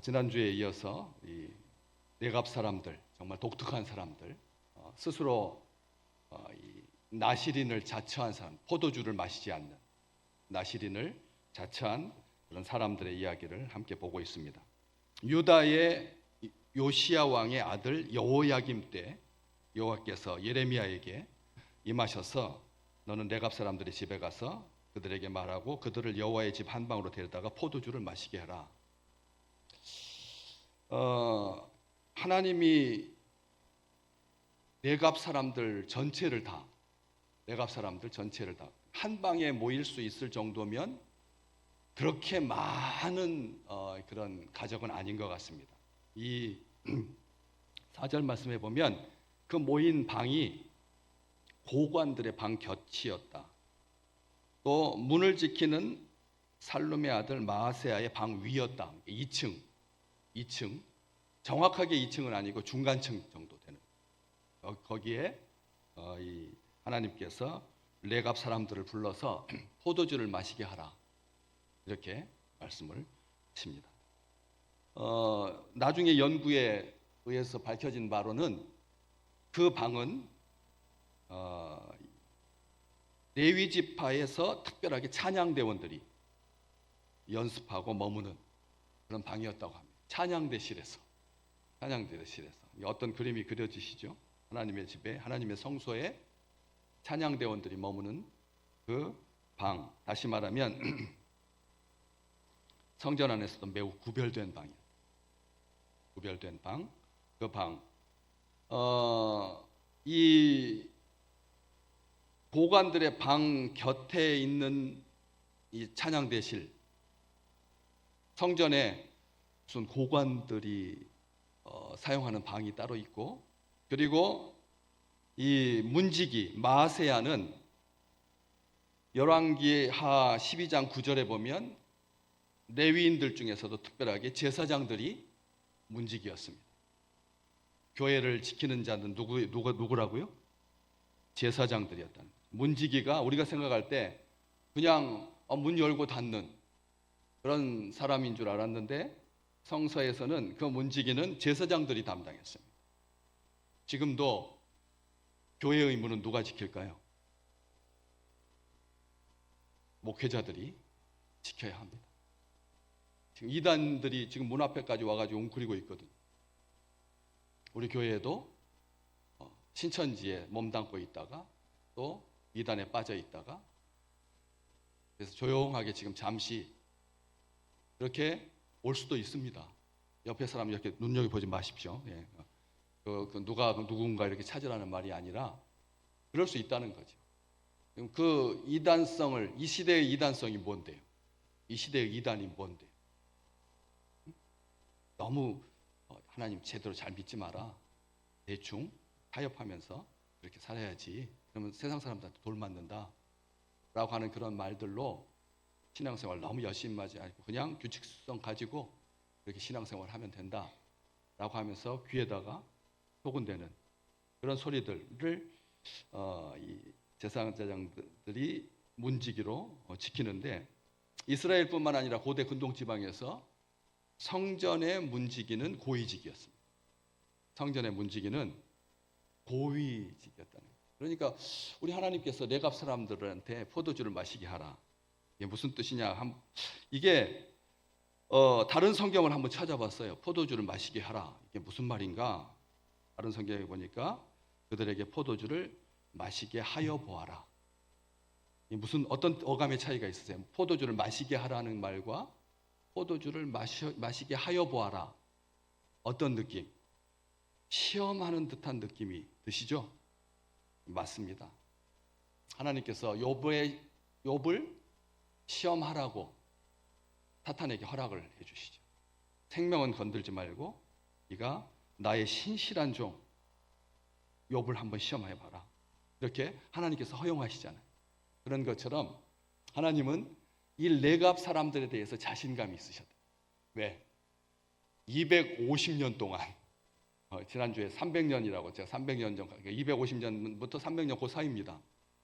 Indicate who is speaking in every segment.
Speaker 1: 지난주에 이어서 이 내갑 사람들, 정말 독특한 사람들, 스스로 이 나시린을 자처한 사람, 포도주를 마시지 않는 나시린을 자처한 그런 사람들의 이야기를 함께 보고 있습니다. 유다의 요시야 왕의 아들 여호야김 때 여호와께서 예레미야에게 임하셔서 너는 내갑 사람들의 집에 가서 그들에게 말하고 그들을 여호와의 집 한방으로 데려다가 포도주를 마시게 하라. 하나님이 내갑 사람들 전체를 다 한방에 모일 수 있을 정도면 그렇게 많은 그런 가족은 아닌 것 같습니다. 이 4절 말씀에 보면 그 모인 방이 고관들의 방 곁이었다. 또 문을 지키는 살룸의 아들 마아세야의 방 위였다. 2층 정확하게 2층은 아니고 중간층 정도 되는 거기에 이 하나님께서 레갑 사람들을 불러서 포도주를 마시게 하라 이렇게 말씀을 하십니다. 나중에 연구에 의해서 밝혀진 바로는 그 방은 레위 지파에서 특별하게 찬양대원들이 연습하고 머무는 그런 방이었다고 합니다. 찬양대실에서 어떤 그림이 그려지시죠? 하나님의 집에, 하나님의 성소에 찬양대원들이 머무는 그 방, 다시 말하면 성전 안에서도 매우 구별된 방이에요. 구별된 방, 그 방. 이 고관들의 방 곁에 있는 이 찬양대실, 성전에 무슨 고관들이 사용하는 방이 따로 있고, 그리고 이 문지기 마아세야는 열왕기하 12장 9절에 보면 레위인들 중에서도 특별하게 제사장들이 문지기였습니다. 교회를 지키는 자는 누구라고요? 제사장들이었다는 거죠. 문지기가 우리가 생각할 때 그냥 문 열고 닫는 그런 사람인 줄 알았는데 성서에서는 그 문지기는 제사장들이 담당했습니다. 지금도 교회의 문은 누가 지킬까요? 목회자들이 지켜야 합니다. 지금 이단들이 지금 문 앞에까지 와가지고 웅크리고 있거든요. 우리 교회에도 신천지에 몸담고 있다가 또 이단에 빠져 있다가 그래서 조용하게 지금 잠시 이렇게 올 수도 있습니다. 옆에 사람 이렇게 눈여겨보지 마십시오. 예. 누군가 이렇게 찾으라는 말이 아니라 그럴 수 있다는 거죠. 그 이단성을, 이 시대의 이단성이 뭔데요? 이 시대의 이단이 뭔데요? 너무 하나님 제대로 잘 믿지 마라. 대충 타협하면서 그렇게 살아야지. 그러면 세상 사람들한테 돌 맞는다. 라고 하는 그런 말들로 신앙생활 너무 열심히 하지 않고 그냥 규칙성 가지고 그렇게 신앙생활 하면 된다. 라고 하면서 귀에다가 소근대는 그런 소리들을 이 제사장들이 문지기로 지키는데 이스라엘뿐만 아니라 고대 근동 지방에서 성전의 문지기는 고위직이었습니다. 성전의 문지기는 고위직이었다는 거예요. 그러니까 우리 하나님께서 내갑 사람들한테 포도주를 마시게 하라. 이게 무슨 뜻이냐? 이게 다른 성경을 한번 찾아봤어요. 포도주를 마시게 하라. 이게 무슨 말인가? 다른 성경에 보니까 그들에게 포도주를 마시게 하여 보아라. 무슨 어떤 어감의 차이가 있으세요? 포도주를 마시게 하라는 말과 포도주를 마시게 하여 보아라. 어떤 느낌? 시험하는 듯한 느낌이 드시죠? 맞습니다. 하나님께서 욥을 시험하라고 사탄에게 허락을 해주시죠. 생명은 건들지 말고 네가 나의 신실한 종 욥을 한번 시험해봐라. 이렇게 하나님께서 허용하시잖아요. 그런 것처럼 하나님은 이 레갑 사람들에 대해서 자신감이 있으셨다. 왜? 250년 동안 지난주에 300년이라고 제가 300년 전 250년부터 300년 그 사이입니다.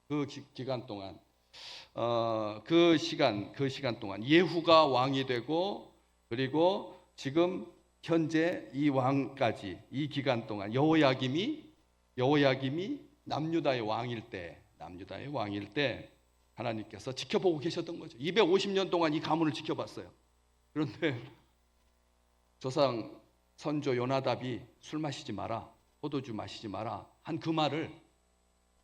Speaker 1: 그 기간 동안 그 시간 동안 예후가 왕이 되고 그리고 지금 현재 이 왕까지 이 기간 동안 여호야김이 남유다의 왕일 때 하나님께서 지켜보고 계셨던 거죠. 250년 동안 이 가문을 지켜봤어요. 그런데 조상 선조 요나답이 술 마시지 마라, 포도주 마시지 마라 한 그 말을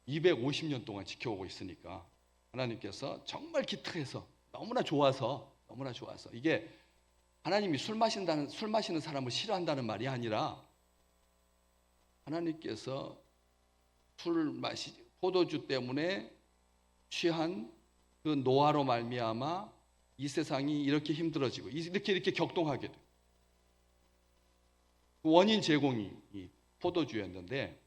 Speaker 1: 250년 동안 지켜오고 있으니까 하나님께서 정말 기특해서 너무나 좋아서 이게 하나님이 술 마시는 사람을 싫어한다는 말이 아니라 하나님께서 포도주 때문에 취한 그 노화로 말미암아 이 세상이 이렇게 힘들어지고 이렇게 격동하게 돼요. 그 원인 제공이 이 포도주였는데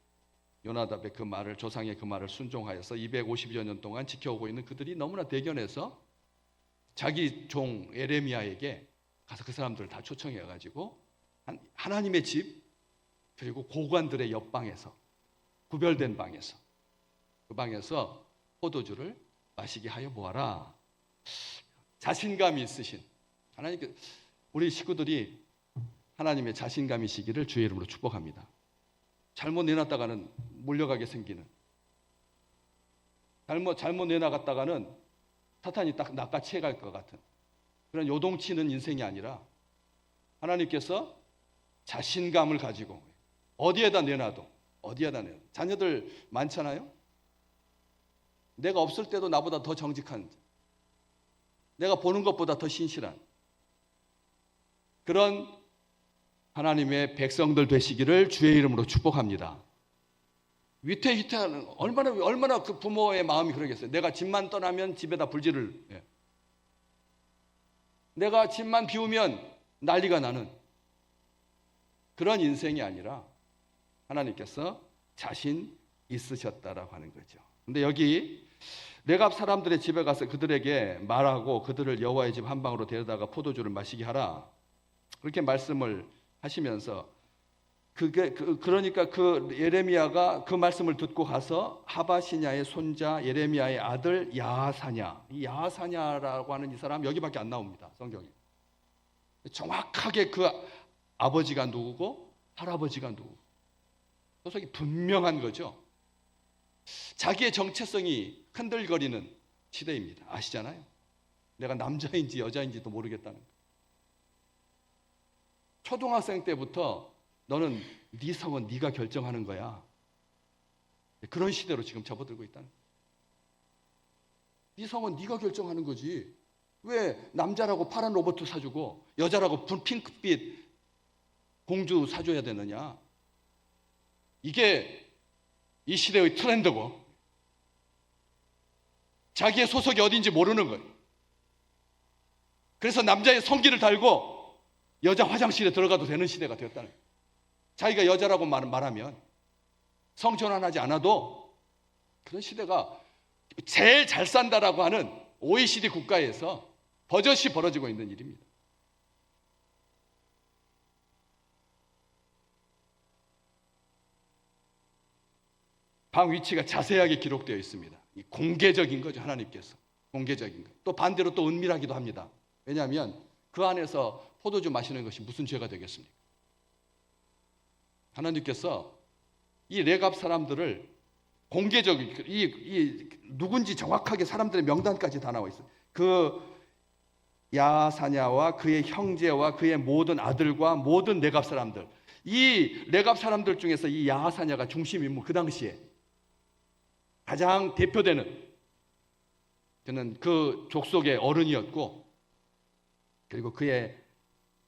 Speaker 1: 요나답의 그 말을, 조상의 그 말을 순종하여서 250여 년 동안 지켜오고 있는 그들이 너무나 대견해서 자기 종 에레미야에게 가서 그 사람들을 다 초청해 가지고 하나님의 집, 그리고 고관들의 옆방에서, 구별된 방에서, 그 방에서 포도주를 마시게 하여 보아라. 자신감이 있으신 하나님께, 우리 식구들이 하나님의 자신감이시기를 주의 이름으로 축복합니다. 잘못 내놨다가는 몰려가게 생기는, 잘못 내나갔다가는 사탄이 딱 낚아채 갈 것 같은 그런 요동치는 인생이 아니라 하나님께서 자신감을 가지고 어디에다 내놔도 자녀들 많잖아요. 내가 없을 때도 나보다 더 정직한, 내가 보는 것보다 더 신실한 그런 하나님의 백성들 되시기를 주의 이름으로 축복합니다. 위태위태하는, 얼마나 그 부모의 마음이 그러겠어요. 내가 집만 떠나면 집에다 불질을, 내가 집만 비우면 난리가 나는 그런 인생이 아니라 하나님께서 자신 있으셨다라고 하는 거죠. 근데 여기 레갑 사람들의 집에 가서 그들에게 말하고 그들을 여호와의 집 한 방으로 데려다가 포도주를 마시게 하라, 그렇게 말씀을 하시면서 그러니까 그 예레미야가 그 말씀을 듣고 가서 하바시냐의 손자 예레미야의 아들 야하사냐, 이 야하사냐라고 하는 이 사람 여기밖에 안 나옵니다, 성경에. 정확하게 그 아버지가 누구고 할아버지가 누구고 소속이 분명한 거죠. 자기의 정체성이 흔들거리는 시대입니다. 아시잖아요. 내가 남자인지 여자인지도 모르겠다는 거. 초등학생 때부터 너는 네 성은 네가 결정하는 거야. 그런 시대로 지금 접어들고 있다는 거야. 네 성은 네가 결정하는 거지. 왜 남자라고 파란 로봇 사주고 여자라고 핑크빛 공주 사줘야 되느냐. 이게 이 시대의 트렌드고 자기의 소속이 어딘지 모르는 거예요. 그래서 남자의 성기를 달고 여자 화장실에 들어가도 되는 시대가 되었다는 거예요. 자기가 여자라고 말하면 성전환하지 않아도 그런 시대가 제일 잘 산다라고 하는 OECD 국가에서 버젓이 벌어지고 있는 일입니다. 방 위치가 자세하게 기록되어 있습니다. 공개적인 거죠, 하나님께서. 공개적인 거. 또 반대로 또 은밀하기도 합니다. 왜냐하면 그 안에서 포도주 마시는 것이 무슨 죄가 되겠습니까? 하나님께서 이 레갑 사람들을 공개적인, 이 누군지 정확하게 사람들의 명단까지 다 나와 있어요. 그 야사냐와 그의 형제와 그의 모든 아들과 모든 레갑 사람들, 이 레갑 사람들 중에서 이 야사냐가 중심 인물, 그 당시에 가장 대표되는, 그는 그 족속의 어른이었고, 그리고 그의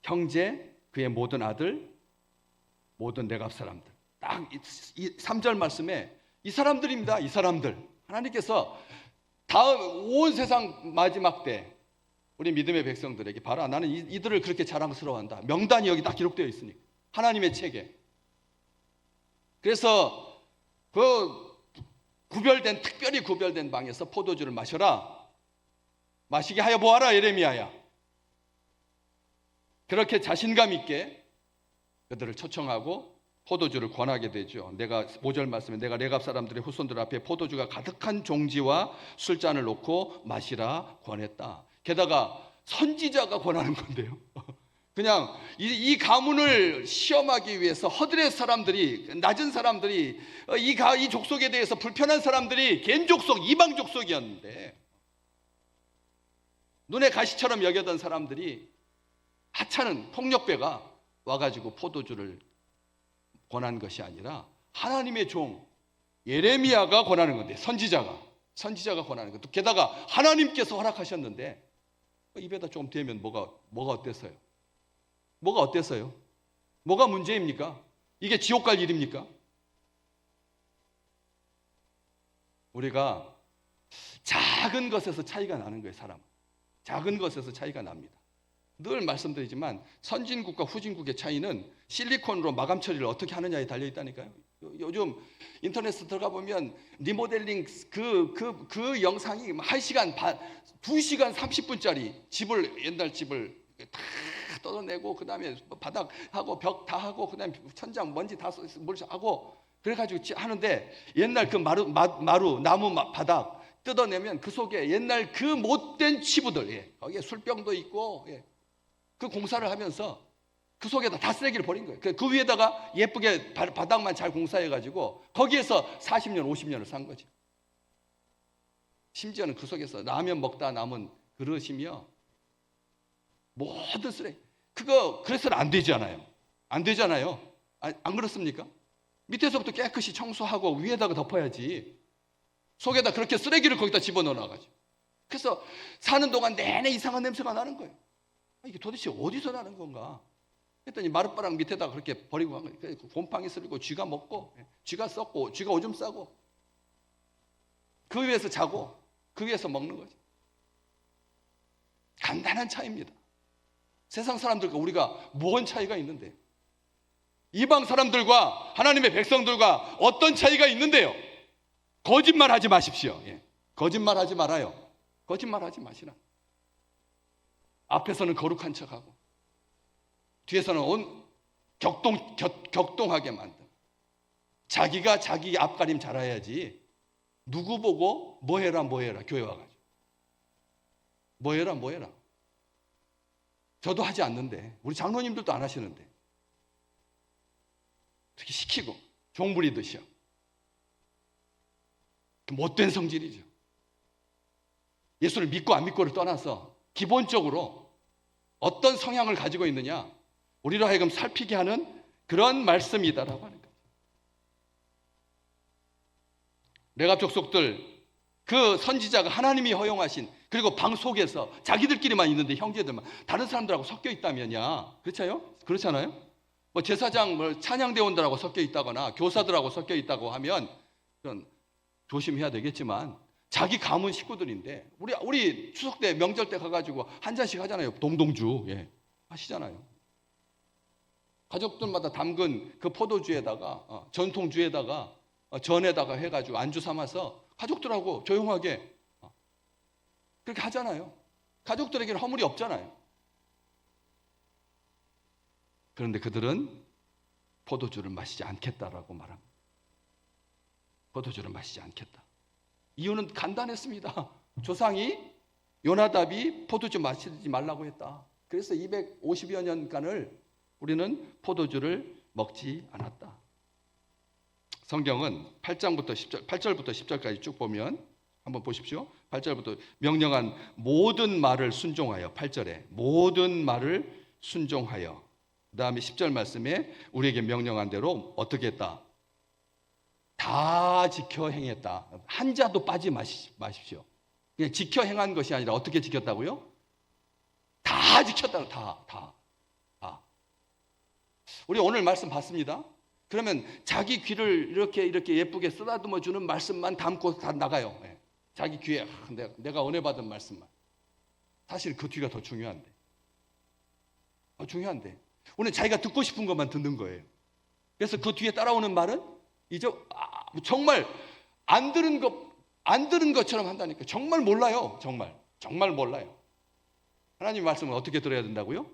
Speaker 1: 형제, 그의 모든 아들, 모든 레갑 사람들. 딱 이 3절 말씀에 이 사람들입니다. 이 사람들. 하나님께서 다음 온 세상 마지막 때 우리 믿음의 백성들에게 봐라, 나는 이들을 그렇게 자랑스러워한다. 명단이 여기 딱 기록되어 있으니까. 하나님의 책에. 그래서 그 특별히 구별된 방에서 포도주를 마셔라. 마시게 하여 보아라, 예레미야야. 그렇게 자신감 있게 그들을 초청하고 포도주를 권하게 되죠. 5절 말씀에 내가 레갑 사람들의 후손들 앞에 포도주가 가득한 종지와 술잔을 놓고 마시라 권했다. 게다가 선지자가 권하는 건데요. 그냥 이 가문을 시험하기 위해서 허들의 사람들이, 낮은 사람들이, 이 족속에 대해서 불편한 사람들이 겐 족속, 이방 족속이었는데 눈에 가시처럼 여겨던 사람들이 하찮은 폭력배가 와가지고 포도주를 권한 것이 아니라 하나님의 종 예레미야가 권하는 건데, 선지자가 권하는 것. 게다가 하나님께서 허락하셨는데 입에다 좀 대면 뭐가 어땠어요? 뭐가 어땠어요? 뭐가 문제입니까? 이게 지옥 갈 일입니까? 우리가 작은 것에서 차이가 나는 거예요, 사람. 작은 것에서 차이가 납니다. 늘 말씀드리지만 선진국과 후진국의 차이는 실리콘으로 마감 처리를 어떻게 하느냐에 달려 있다니까요. 요즘 인터넷에 들어가 보면 리모델링 그 영상이 1시간 반, 2시간 30분짜리 옛날 집을 다 뜯어내고, 그 다음에 바닥하고 벽 다 하고, 그 다음에 천장 먼지 다 하고, 그래가지고 하는데, 옛날 그 나무 바닥 뜯어내면 그 속에 옛날 그 못된 치부들, 거기에 술병도 있고, 그 공사를 하면서 그 속에다 다 쓰레기를 버린 거예요. 그 위에다가 예쁘게 바닥만 잘 공사해가지고 거기에서 40년, 50년을 산 거죠. 심지어는 그 속에서 라면 먹다 남은 그릇이며 모든 쓰레기, 그래서는 안 되잖아요. 안 되잖아요. 안 그렇습니까? 밑에서부터 깨끗이 청소하고 위에다가 덮어야지. 속에다 그렇게 쓰레기를 거기다 집어넣어 놔가지고. 그래서 사는 동안 내내 이상한 냄새가 나는 거예요. 이게 도대체 어디서 나는 건가? 했더니 마룻바닥 밑에다가 그렇게 버리고 간 거예요. 곰팡이 쓸고 쥐가 먹고, 쥐가 썩고, 쥐가 오줌 싸고, 그 위에서 자고, 그 위에서 먹는 거죠. 간단한 차이입니다. 세상 사람들과 우리가 뭔 차이가 있는데, 이방 사람들과 하나님의 백성들과 어떤 차이가 있는데요? 거짓말하지 마십시오. 거짓말하지 말아요. 거짓말하지 마시라. 앞에서는 거룩한 척하고 뒤에서는 격동하게 만든, 자기가 자기 앞가림 잘해야지 누구 보고 뭐해라 교회 와가지고 뭐해라. 저도 하지 않는데, 우리 장로님들도 안 하시는데 특히 시키고 종부리듯이요. 못된 성질이죠. 예수를 믿고 안 믿고를 떠나서 기본적으로 어떤 성향을 가지고 있느냐, 우리로 하여금 살피게 하는 그런 말씀이다라고 하는 거죠. 레갑 족속들, 그 선지자가 하나님이 허용하신, 그리고 방 속에서 자기들끼리만 있는데 형제들만, 다른 사람들하고 섞여 있다면야, 그렇잖아요? 뭐 제사장, 찬양대원들하고 섞여 있다거나 교사들하고 섞여 있다고 하면 그런 조심해야 되겠지만, 자기 가문 식구들인데, 우리 추석 때, 명절 때 가가지고 한 잔씩 하잖아요. 동동주, 하시잖아요. 가족들마다 담근 그 포도주에다가, 전통주에다가, 전에다가 해가지고 안주 삼아서 가족들하고 조용하게 그렇게 하잖아요. 가족들에게는 허물이 없잖아요. 그런데 그들은 포도주를 마시지 않겠다라고 말합니다. 포도주를 마시지 않겠다. 이유는 간단했습니다. 조상이, 요나답이 포도주 마시지 말라고 했다. 그래서 250여 년간을 우리는 포도주를 먹지 않았다. 성경은 8절부터 10절까지 쭉 보면 한번 보십시오. 8절부터 명령한 모든 말을 순종하여, 8절에 모든 말을 순종하여, 그 다음에 10절 말씀에 우리에게 명령한 대로 어떻게 했다? 다 지켜 행했다. 한 자도 빠지 마십시오. 그냥 지켜 행한 것이 아니라 어떻게 지켰다고요? 다 지켰다고. 다. 우리 오늘 말씀 봤습니다. 그러면 자기 귀를 이렇게 예쁘게 쓰다듬어 주는 말씀만 담고 다 나가요. 자기 귀에 내가 은혜 받은 말씀만. 사실 그 뒤가 더 중요한데. 오늘 자기가 듣고 싶은 것만 듣는 거예요. 그래서 그 뒤에 따라오는 말은 이제 정말 안 들은 것처럼 한다니까. 정말 몰라요. 정말 몰라요. 하나님 말씀은 어떻게 들어야 된다고요?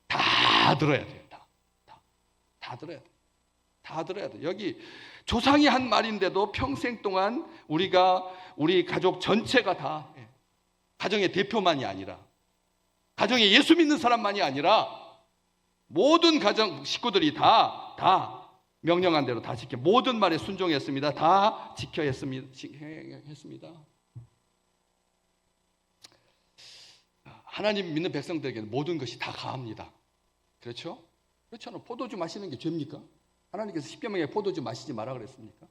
Speaker 1: 다 들어야 돼요. 다 들어야 돼요. 다 들어야 돼요. 여기 조상이 한 말인데도 평생 동안 우리 가족 전체가 다, 가정의 대표만이 아니라 가정에 예수 믿는 사람만이 아니라 모든 가정 식구들이 다 명령한 대로 다 지켜, 모든 말에 순종했습니다. 다 지켜야 했습니다. 하나님 믿는 백성들에게는 모든 것이 다 가합니다. 그렇죠? 그렇잖아요. 포도주 마시는 게 죄입니까? 하나님께서 십계명에 포도주 마시지 마라 그랬습니까?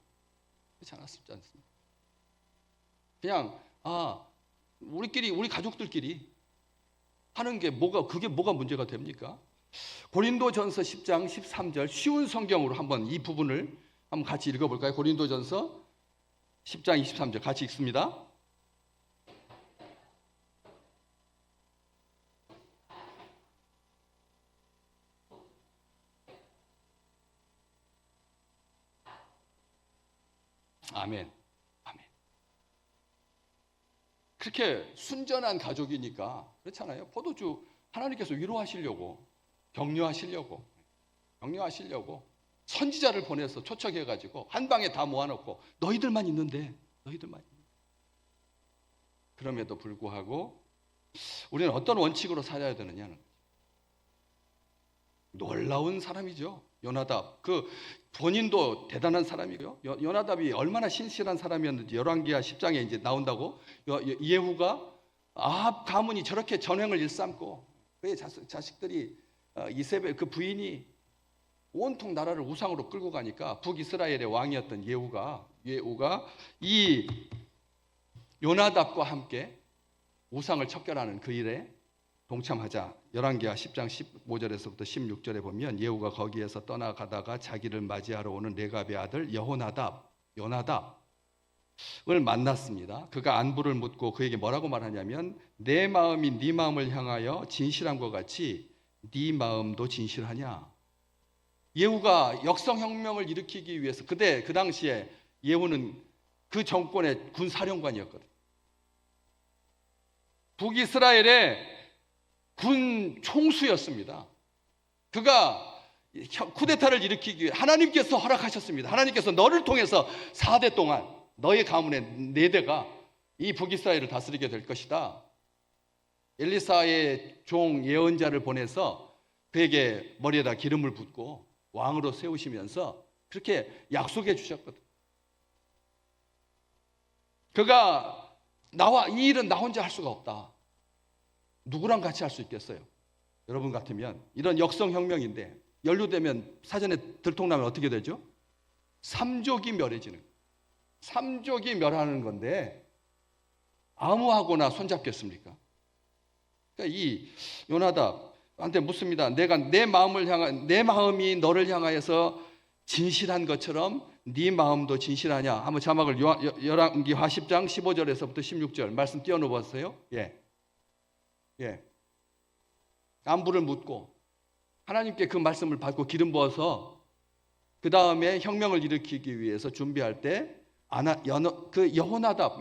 Speaker 1: 그렇지 않습니까? 그냥 우리 가족들끼리 하는 게 그게 뭐가 문제가 됩니까? 고린도전서 10장 13절 쉬운 성경으로 한번 이 부분을 한번 같이 읽어볼까요? 고린도전서 10장 23절 같이 읽습니다. 아멘. 아멘. 그렇게 순전한 가족이니까 그렇잖아요. 포도주 하나님께서 위로하시려고 격려하시려고 선지자를 보내서 초청해가지고 한 방에 다 모아놓고 너희들만 있는데. 그럼에도 불구하고 우리는 어떤 원칙으로 살아야 되느냐는 놀라운 사람이죠. 요나답. 본인도 대단한 사람이고요. 요나답이 얼마나 신실한 사람이었는지 열왕기하 10장에 이제 나온다고. 예후가 아합 가문이 저렇게 전횡을 일삼고 그의 자식들이 이세벨 그 부인이 온통 나라를 우상으로 끌고 가니까 북이스라엘의 왕이었던 예후가 이 요나답과 함께 우상을 척결하는 그 일에 동참하자. 열왕기하 10장 15절에서부터 16절에 보면 예후가 거기에서 떠나가다가 자기를 맞이하러 오는 레갑의 아들 요나답을 만났습니다. 그가 안부를 묻고 그에게 뭐라고 말하냐면 내 마음이 네 마음을 향하여 진실함과 같이 네 마음도 진실하냐. 예후가 역성혁명을 일으키기 위해서 그 당시에 예후는 그 정권의 군사령관이었거든. 북이스라엘의 군 총수였습니다. 그가 쿠데타를 일으키기 위해 하나님께서 허락하셨습니다. 하나님께서 너를 통해서 4대 동안 너의 가문의 4대가 이 북이스라엘을 다스리게 될 것이다. 엘리사의 종 예언자를 보내서 그에게 머리에다 기름을 붓고 왕으로 세우시면서 그렇게 약속해 주셨거든. 그가 이 일은 나 혼자 할 수가 없다. 누구랑 같이 할 수 있겠어요? 여러분 같으면 이런 역성혁명인데 연루되면 사전에 들통나면 어떻게 되죠? 삼족이 멸해지는 거예요. 삼족이 멸하는 건데 아무하고나 손잡겠습니까? 그러니까 이 요나답한테 묻습니다. 내 마음이 너를 향하여서 진실한 것처럼 네 마음도 진실하냐? 한번 자막을 열왕기하 10장 15절에서부터 16절 말씀 띄워놓으세요. 안부를 묻고 하나님께 그 말씀을 받고 기름 부어서 그 다음에 혁명을 일으키기 위해서 준비할 때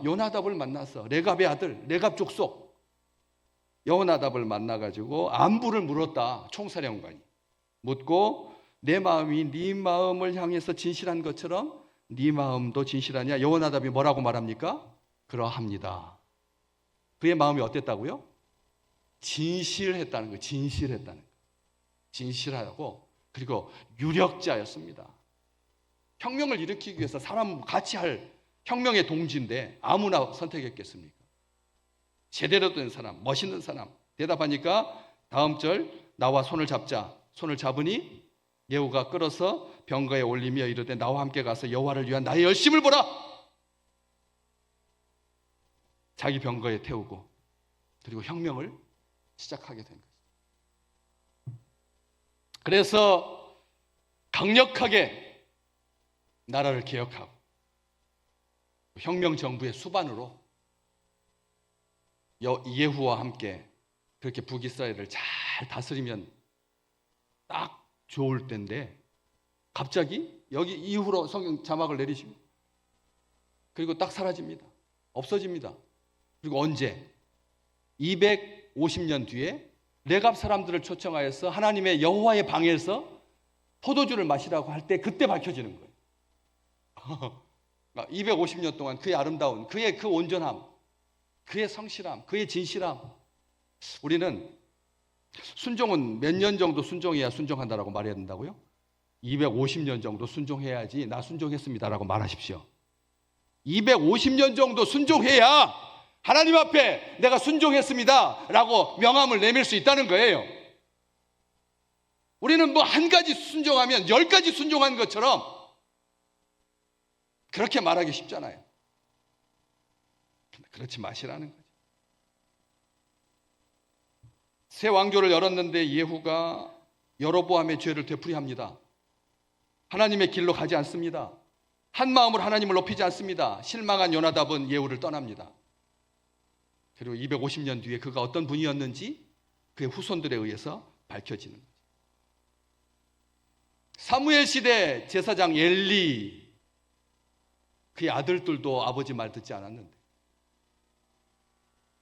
Speaker 1: 요나답을 만나서 레갑의 아들, 레갑 족속 요나답을 만나가지고 안부를 물었다. 총사령관이 묻고 내 마음이 네 마음을 향해서 진실한 것처럼 네 마음도 진실하냐? 요나답이 뭐라고 말합니까? 그러합니다. 그의 마음이 어땠다고요? 진실했다는 거예요. 진실하고 그리고 유력자였습니다. 혁명을 일으키기 위해서 사람 같이 할 혁명의 동지인데 아무나 선택했겠습니까? 제대로 된 사람, 멋있는 사람. 대답하니까 다음 절 나와 손을 잡자. 손을 잡으니 예후가 끌어서 병거에 올리며 이르되 나와 함께 가서 여호와를 위한 나의 열심을 보라. 자기 병거에 태우고 그리고 혁명을 시작하게 된 거죠. 그래서 강력하게 나라를 개혁하고 혁명 정부의 수반으로 예후와 함께 그렇게 북이스라엘을 잘 다스리면 딱 좋을 때인데 갑자기 여기 이후로 성경 자막을 내리시고 그리고 딱 사라집니다. 없어집니다. 그리고 언제? 250년 뒤에 레갑 사람들을 초청하여서 하나님의 여호와의 방에서 포도주를 마시라고 할 때 그때 밝혀지는 거예요. 250년 동안 그의 아름다운, 그의 그 온전함, 그의 성실함, 그의 진실함. 우리는 순종은 몇 년 정도 순종해야 순종한다라고 말해야 된다고요? 250년 정도 순종해야지 나 순종했습니다라고 말하십시오. 250년 정도 순종해야 하나님 앞에 내가 순종했습니다라고 명함을 내밀 수 있다는 거예요. 우리는 뭐 한 가지 순종하면 10가지 순종한 것처럼 그렇게 말하기 쉽잖아요. 근데 그렇지 마시라는 거죠. 새 왕조를 열었는데 예후가 여로보암의 죄를 되풀이합니다. 하나님의 길로 가지 않습니다. 한 마음으로 하나님을 높이지 않습니다. 실망한 요나답은 예후를 떠납니다. 그리고 250년 뒤에 그가 어떤 분이었는지 그의 후손들에 의해서 밝혀지는 거죠. 사무엘 시대 제사장 엘리, 그의 아들들도 아버지 말 듣지 않았는데,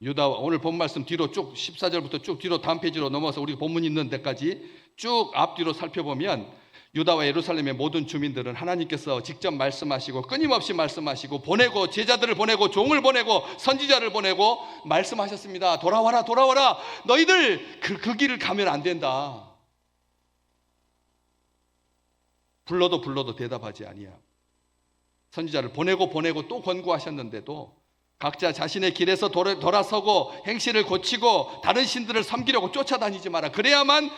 Speaker 1: 유다, 오늘 본 말씀 뒤로 쭉 14절부터 쭉 뒤로 다음 페이지로 넘어서 우리 본문 있는 데까지 쭉 앞뒤로 살펴보면 유다와 예루살렘의 모든 주민들은 하나님께서 직접 말씀하시고 끊임없이 말씀하시고 보내고 제자들을 보내고 종을 보내고 선지자를 보내고 말씀하셨습니다. 돌아와라 돌아와라, 너희들 그 길을 가면 안 된다. 불러도 대답하지 아니하고 선지자를 보내고 또 권고하셨는데도 각자 자신의 길에서 돌아서고 행실을 고치고 다른 신들을 섬기려고 쫓아다니지 마라. 그래야만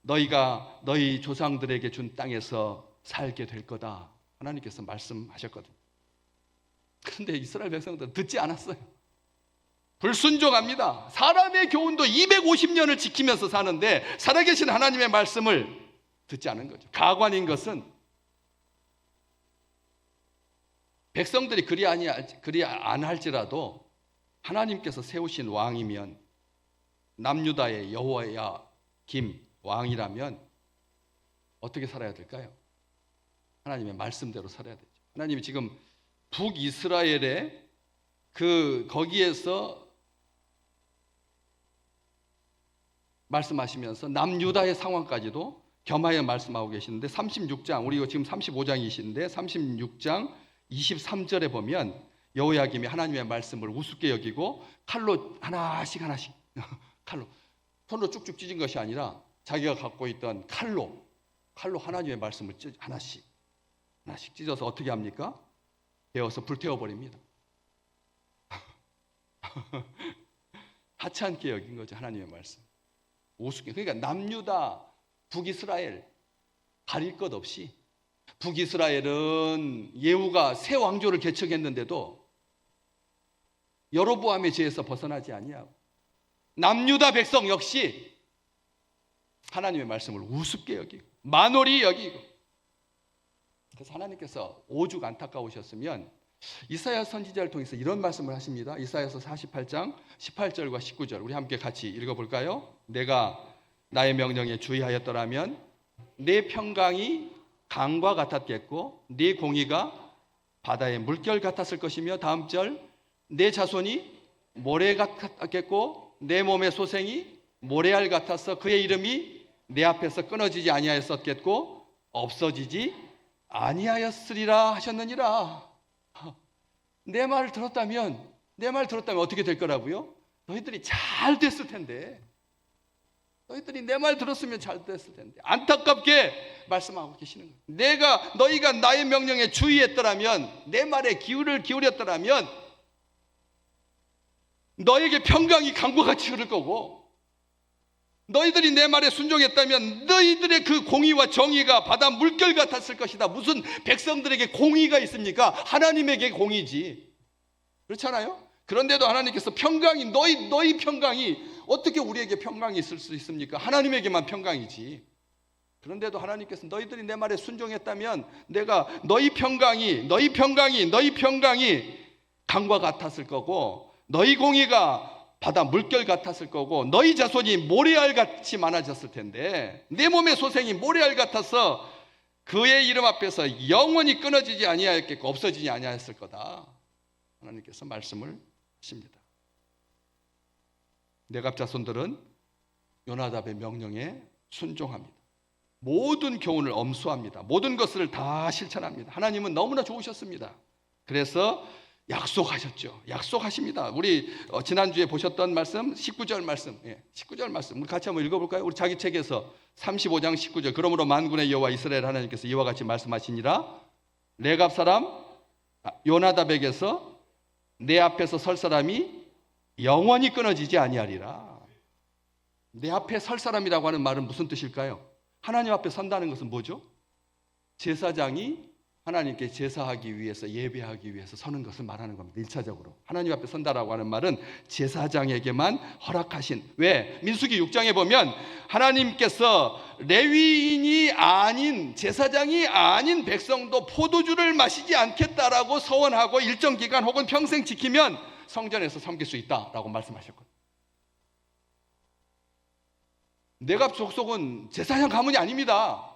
Speaker 1: 너희가 너희 조상들에게 준 땅에서 살게 될 거다. 하나님께서 말씀하셨거든요. 그런데 이스라엘 백성들은 듣지 않았어요. 불순종합니다. 사람의 교훈도 250년을 지키면서 사는데 살아계신 하나님의 말씀을 듣지 않은 거죠. 가관인 것은 백성들이 그리 안 할지라도 하나님께서 세우신 왕이면, 남유다의 여호야김 왕이라면 어떻게 살아야 될까요? 하나님의 말씀대로 살아야 되죠. 하나님이 지금 북이스라엘의 거기에서 말씀하시면서 남유다의 상황까지도 겸하여 말씀하고 계시는데 36장, 우리 지금 35장이신데 36장 23절에 보면 여호야김이 하나님의 말씀을 우습게 여기고 칼로 하나씩 칼로 손으로 쭉쭉 찢은 것이 아니라 자기가 갖고 있던 칼로 하나님의 말씀을 하나씩 찢어서 어떻게 합니까? 베어서 불태워버립니다. 하찮게 여긴 거죠. 하나님의 말씀 우습게. 그러니까 남유다, 북이스라엘 가릴 것 없이, 북이스라엘은 예후가 새 왕조를 개척했는데도 여로보암의 죄에서 벗어나지 아니하고, 남유다 백성 역시 하나님의 말씀을 우습게 여기고 만홀히 여기고, 그래서 하나님께서 오죽 안타까우셨으면 이사야 선지자를 통해서 이런 말씀을 하십니다. 이사야서 48장 18절과 19절 우리 함께 같이 읽어볼까요? 내가 나의 명령에 주의하였더라면 내 평강이 강과 같았겠고 네 공의가 바다의 물결 같았을 것이며, 다음 절, 내 자손이 모래 같았겠고 내 몸의 소생이 모래알 같아서 그의 이름이 내 앞에서 끊어지지 아니하였었겠고 없어지지 아니하였으리라 하셨느니라. 내 말을 들었다면 어떻게 될 거라고요? 너희들이 잘 됐을 텐데, 너희들이 내 말 들었으면 잘 됐을 텐데, 안타깝게 말씀하고 계시는 거예요. 너희가 나의 명령에 주의했더라면, 내 말에 귀를 기울였더라면 너에게 평강이 강과 같이 흐를 거고, 너희들이 내 말에 순종했다면 너희들의 그 공의와 정의가 바다 물결 같았을 것이다. 무슨 백성들에게 공의가 있습니까? 하나님에게 공의지. 그렇잖아요? 그런데도 하나님께서 평강이, 너희 평강이 어떻게 우리에게 평강이 있을 수 있습니까? 하나님에게만 평강이지. 그런데도 하나님께서 너희들이 내 말에 순종했다면 내가 너희 평강이 강과 같았을 거고, 너희 공의가 바다 물결 같았을 거고, 너희 자손이 모래알 같이 많아졌을 텐데, 내 몸의 소생이 모래알 같아서 그의 이름 앞에서 영원히 끊어지지 아니하였겠고 없어지지 아니하였을 거다. 하나님께서 말씀을 하십니다. 내갑 자손들은 요나답의 명령에 순종합니다. 모든 교훈을 엄수합니다. 모든 것을 다 실천합니다. 하나님은 너무나 좋으셨습니다. 그래서 약속하셨죠. 약속하십니다. 우리 지난주에 보셨던 말씀 19절 말씀, 19절 말씀 우리 같이 한번 읽어볼까요? 우리 자기 책에서 35장 19절. 그러므로 만군의 여호와 이스라엘 하나님께서 이와 같이 말씀하시니라. 레갑 사람 요나답에게서 내 앞에서 설 사람이 영원히 끊어지지 아니하리라. 내 앞에 설 사람이라고 하는 말은 무슨 뜻일까요? 하나님 앞에 선다는 것은 뭐죠? 제사장이 하나님께 제사하기 위해서, 예배하기 위해서 서는 것을 말하는 겁니다. 1차적으로 하나님 앞에 선다라고 하는 말은 제사장에게만 허락하신, 왜? 민수기 6장에 보면 하나님께서 레위인이 아닌, 제사장이 아닌 백성도 포도주를 마시지 않겠다라고 서원하고 일정 기간 혹은 평생 지키면 성전에서 섬길 수 있다라고 말씀하셨거든요. 내갑 족속은 제사장 가문이 아닙니다.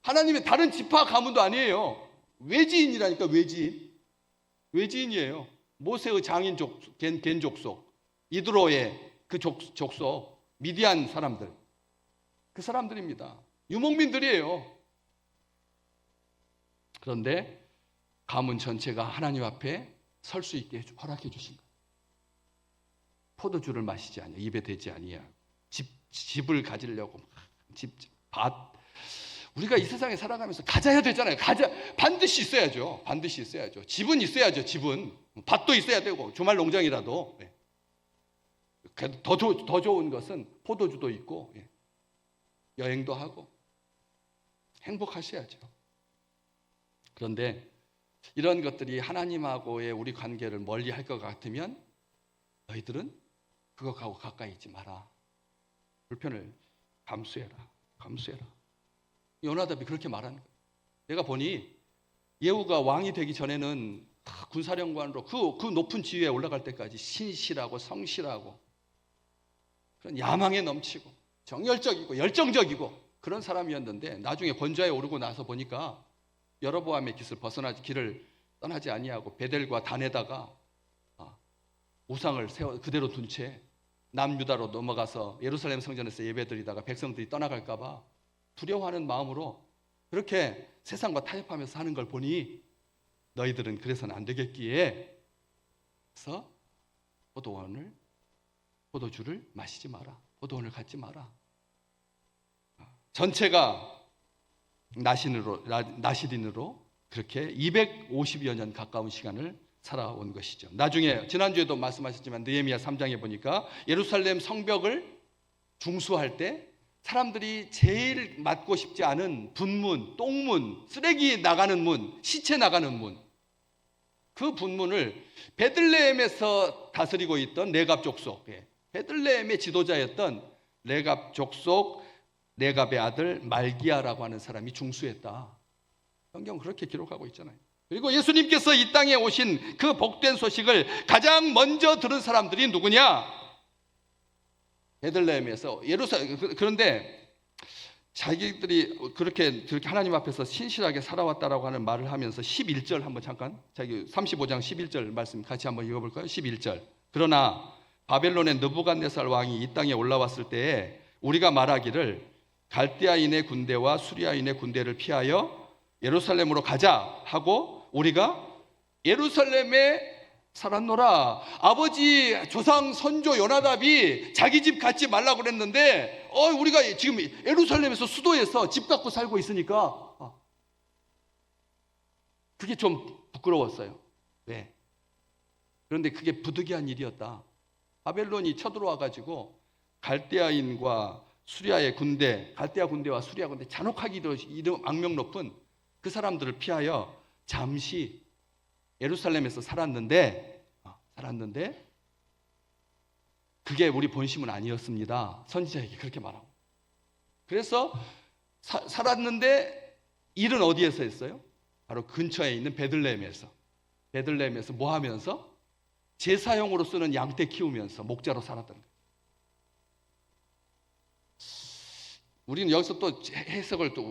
Speaker 1: 하나님의 다른 지파 가문도 아니에요. 외지인이라니까. 외지인이에요. 모세의 장인 족속, 겐 족속, 이드로의 그 족속, 미디안 사람들, 그 사람들입니다. 유목민들이에요. 그런데 가문 전체가 하나님 앞에 설 수 있게 허락해 주신 거예요. 포도주를 마시지 아니야, 입에 대지 아니야. 집을 가지려고 밭. 우리가 이 세상에 살아가면서 가져야 되잖아요. 반드시 있어야죠. 반드시 있어야죠. 집은 있어야죠. 집은 밭도 있어야 되고 주말 농장이라도. 더 좋은 것은 포도주도 있고 여행도 하고 행복하셔야죠. 그런데 이런 것들이 하나님하고의 우리 관계를 멀리 할 것 같으면 너희들은 그것하고 가까이 있지 마라. 불편을 감수해라. 요나답이 그렇게 말하는 거예요. 내가 보니 예후가 왕이 되기 전에는 군사령관으로 그 높은 지위에 올라갈 때까지 신실하고 성실하고 그런 야망에 넘치고 정열적이고 열정적이고 그런 사람이었는데 나중에 권좌에 오르고 나서 보니까 여로보암의 길을 떠나지 아니하고 베델과 단에다가 우상을 그대로 둔 채 남유다로 넘어가서 예루살렘 성전에서 예배드리다가 백성들이 떠나갈까 봐 두려워하는 마음으로 그렇게 세상과 타협하면서 하는 걸 보니 너희들은 그래서는 안 되겠기에 그래서 포도주를 마시지 마라. 포도원을 갖지 마라. 전체가 나시린으로 그렇게 250여 년 가까운 시간을 살아온 것이죠. 나중에 지난주에도 말씀하셨지만 느헤미야 3장에 보니까 예루살렘 성벽을 중수할 때 사람들이 제일 맡고 싶지 않은 분문, 똥문, 쓰레기 나가는 문, 시체 나가는 문, 그 분문을 베들레헴에서 다스리고 있던 레갑 족속, 베들레헴의 지도자였던 레갑 족속, 레갑의 아들 말기야라고 하는 사람이 중수했다. 성경 그렇게 기록하고 있잖아요. 그리고 예수님께서 이 땅에 오신 그 복된 소식을 가장 먼저 들은 사람들이 누구냐? 베들레헴에서 그런데 자기들이 그렇게 하나님 앞에서 신실하게 살아왔다라고 하는 말을 하면서 11절 한번 잠깐 35장 11절 말씀 같이 한번 읽어볼까요? 11절. 그러나 바벨론의 느부갓네살 왕이 이 땅에 올라왔을 때에 우리가 말하기를 갈대아인의 군대와 수리아인의 군대를 피하여 예루살렘으로 가자 하고 우리가 예루살렘에 살았노라. 아버지 조상 선조 요나답이 자기 집 갖지 말라고 그랬는데 우리가 지금 예루살렘에서 수도에서 집 갖고 살고 있으니까 그게 좀 부끄러웠어요. 왜? 그런데 그게 부득이한 일이었다. 바벨론이 쳐들어와 가지고 갈대아인과 수리아의 군대, 갈대아 군대와 수리아 군대, 잔혹하기도 이름 악명 높은 그 사람들을 피하여 잠시 예루살렘에서 살았는데 그게 우리 본심은 아니었습니다. 선지자에게 그렇게 말하고. 그래서 살았는데 일은 어디에서 했어요? 바로 근처에 있는 베들레헴에서 뭐 하면서? 제사용으로 쓰는 양떼 키우면서 목자로 살았던 거예요. 우리는 여기서 또 해석을 또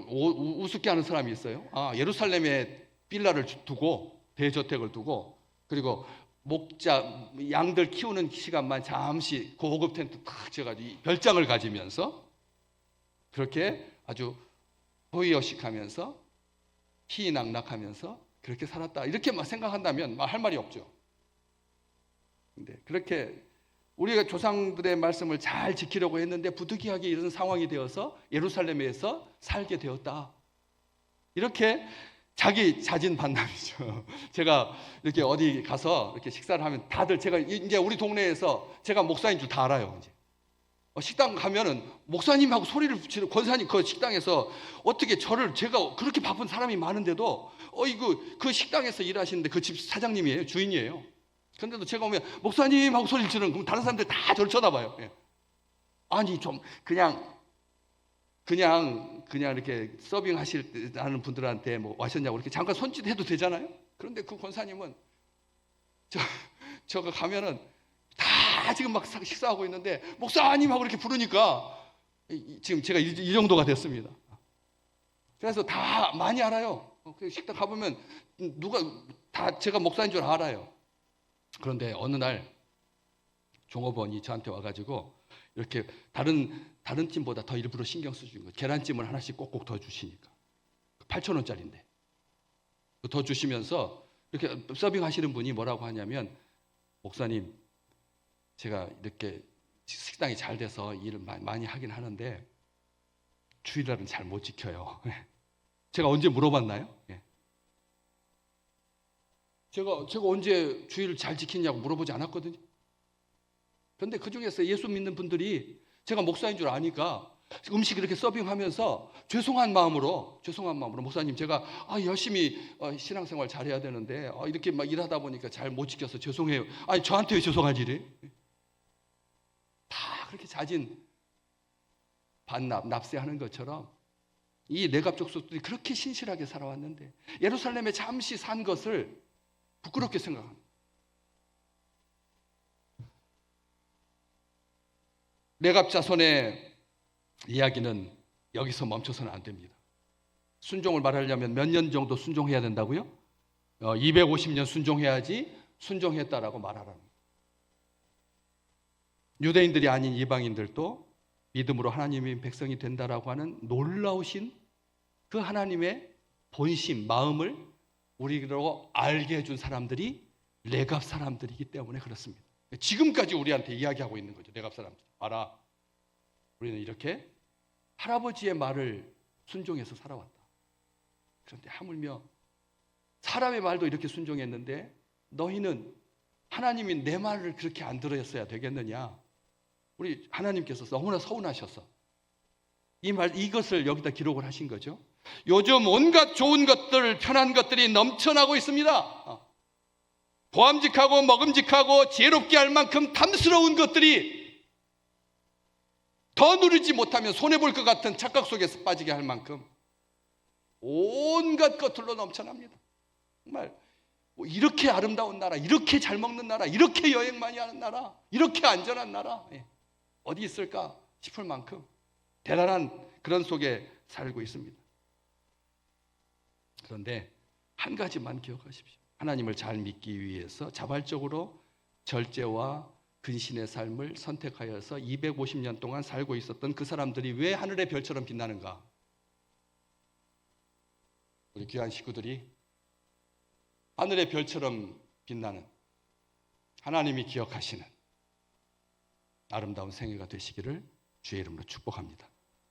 Speaker 1: 우습게 하는 사람이 있어요. 예루살렘에 빌라를 두고 대저택을 두고 그리고 목자 양들 키우는 시간만 잠시 고급 텐트 탁 지어가지고 별장을 가지면서 그렇게 아주 호의호식하면서 희희낙낙하면서 그렇게 살았다. 이렇게 막 생각한다면 할 말이 없죠. 근데 그렇게 우리가 조상들의 말씀을 잘 지키려고 했는데 부득이하게 이런 상황이 되어서 예루살렘에서 살게 되었다. 이렇게 자기 자진 반남이죠. 제가 이렇게 어디 가서 이렇게 식사를 하면 다들 제가 이제 우리 동네에서 제가 목사인 줄 다 알아요. 이제 식당 가면은 목사님하고 소리를 붙이는 권사님 그 식당에서 어떻게 제가 그렇게 바쁜 사람이 많은데도 이거 그 식당에서 일하시는데 그 집 사장님이에요, 주인이에요. 그런데도 제가 오면 목사님하고 소리를 지르는 그럼 다른 사람들 다 저를 쳐다봐요. 예. 아니 좀 그냥 이렇게 서빙 하시는 분들한테 뭐 와셨냐고 이렇게 잠깐 손짓해도 되잖아요. 그런데 그 권사님은 저가 가면은 다 지금 막 식사하고 있는데 목사님하고 이렇게 부르니까 지금 제가 이 정도가 됐습니다. 그래서 다 많이 알아요. 그 식당 가보면 누가 다 제가 목사인 줄 알아요. 그런데 어느 날 종업원이 저한테 와가지고 이렇게 다른 찜보다 더 일부러 신경 써주는 거예요. 계란찜을 하나씩 꼭꼭 더 주시니까 8,000원짜리인데 더 주시면서 이렇게 서빙 하시는 분이 뭐라고 하냐면 목사님 제가 이렇게 식당이 잘 돼서 일을 많이 하긴 하는데 주일날은 잘 못 지켜요. 제가 언제 물어봤나요? 제가 언제 주일을 잘 지키냐고 물어보지 않았거든요. 그런데 그 중에서 예수 믿는 분들이 제가 목사인 줄 아니까 음식 이렇게 서빙하면서 죄송한 마음으로 목사님 제가 열심히 신앙생활 잘해야 되는데 이렇게 막 일하다 보니까 잘 못 지켜서 죄송해요. 아니 저한테 왜 죄송하지 이래? 다 그렇게 자진 반납 납세하는 것처럼 이 레갑 족속들이 그렇게 신실하게 살아왔는데 예루살렘에 잠시 산 것을 부끄럽게 생각합니다. 레갑 자손의 이야기는 여기서 멈춰서는 안 됩니다. 순종을 말하려면 몇 년 정도 순종해야 된다고요? 250년 순종해야지 순종했다라고 말하랍니다. 유대인들이 아닌 이방인들도 믿음으로 하나님의 백성이 된다라고 하는 놀라우신 그 하나님의 본심, 마음을 우리로 알게 해준 사람들이 레갑 사람들이기 때문에 그렇습니다. 지금까지 우리한테 이야기하고 있는 거죠. 레갑 사람들. 알아. 우리는 이렇게 할아버지의 말을 순종해서 살아왔다. 그런데 하물며 사람의 말도 이렇게 순종했는데 너희는 하나님이 내 말을 그렇게 안 들었어야 되겠느냐? 우리 하나님께서 너무나 서운하셔서 이것을 여기다 기록을 하신 거죠. 요즘 온갖 좋은 것들, 편한 것들이 넘쳐나고 있습니다. 보암직하고 먹음직하고 지혜롭게 할 만큼 탐스러운 것들이 더 누리지 못하면 손해볼 것 같은 착각 속에서 빠지게 할 만큼 온갖 것들로 넘쳐납니다. 정말 이렇게 아름다운 나라, 이렇게 잘 먹는 나라, 이렇게 여행 많이 하는 나라, 이렇게 안전한 나라 어디 있을까 싶을 만큼 대단한 그런 속에 살고 있습니다. 그런데 한 가지만 기억하십시오. 하나님을 잘 믿기 위해서 자발적으로 절제와 근신의 삶을 선택하여서 250년 동안 살고 있었던 그 사람들이 왜 하늘의 별처럼 빛나는가? 우리 귀한 식구들이 하늘의 별처럼 빛나는 하나님이 기억하시는 아름다운 생애가 되시기를 주의 이름으로 축복합니다.